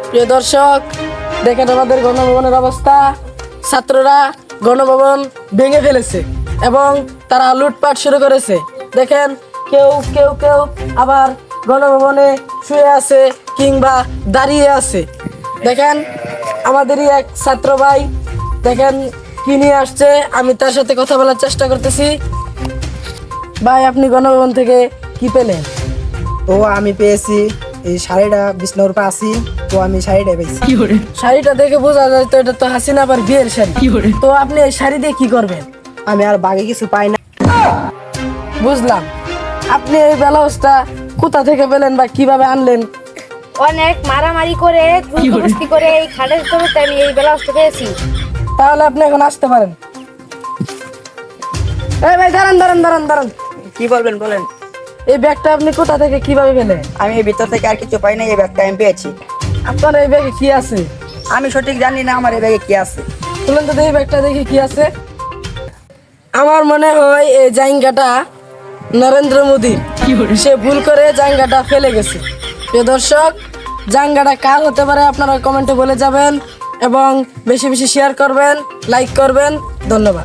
প্রিয় দর্শক, দেখেন আমাদের গণভবনের অবস্থা। ছাত্ররা গণভবন ভেঙে ফেলেছে এবং তারা লুটপাট শুরু করেছে। দেখেন, কেউ কেউ কেউ আবার গণভবনে শুয়ে আছে কিংবা দাঁড়িয়ে আছে। দেখেন, আমাদেরই এক ছাত্র ভাই, দেখেন কি নিয়ে আসছে। আমি তার সাথে কথা বলার চেষ্টা করতেছি। ভাই, আপনি গণভবন থেকে কি পেলেন? আমি পেয়েছি এই শাড়িটা বিষ্ণুর পা আছি, তো আমি শাড়িটা পেয়েছি। শাড়িটা দেখে বোঝা যায় তো এটা তো হাসিনা আবার বিয়ের শাড়ি। তো আপনি এই শাড়ি দিয়ে কি করবেন? আমি আর বাগে কিছু পাই না। বুঝলাম। আপনি এই ব্লাউজটা কোথা থেকে পেলেন বা কিভাবে আনলেন? অনেক মারামারি করে কুস্তি করে এই খাটের জমিতে আমি এই ব্লাউজটা পেয়েছি। তাহলে আপনি এখন আসতে পারেন। এই ভাই, দাঁড়ান দাঁড়ান দাঁড়ান দাঁড়ান। কি বলবেন বলেন। এই ব্যাগটা আপনি কোথা থেকে কিভাবে পেলেন? আমি এই ভিতর থেকে আর কিছু পাই না, এই ব্যাগটা আমি পেয়েছি। আপনার এই ব্যাগে কি আছে? আমি সঠিক জানি না আমার এই ব্যাগে কি আছে। বলুন তো এই ব্যাগটা দেখি কি আছে। আমার মনে হয় এই জাইঙ্গাটা নরেন্দ্র মোদী, সে ভুল করে জাঙ্গাটা ফেলে গেছে। প্রিয় দর্শক, জাঙ্গাটা কার হতে পারে আপনারা কমেন্টে বলে যাবেন এবং বেশি বেশি শেয়ার করবেন, লাইক করবেন। ধন্যবাদ।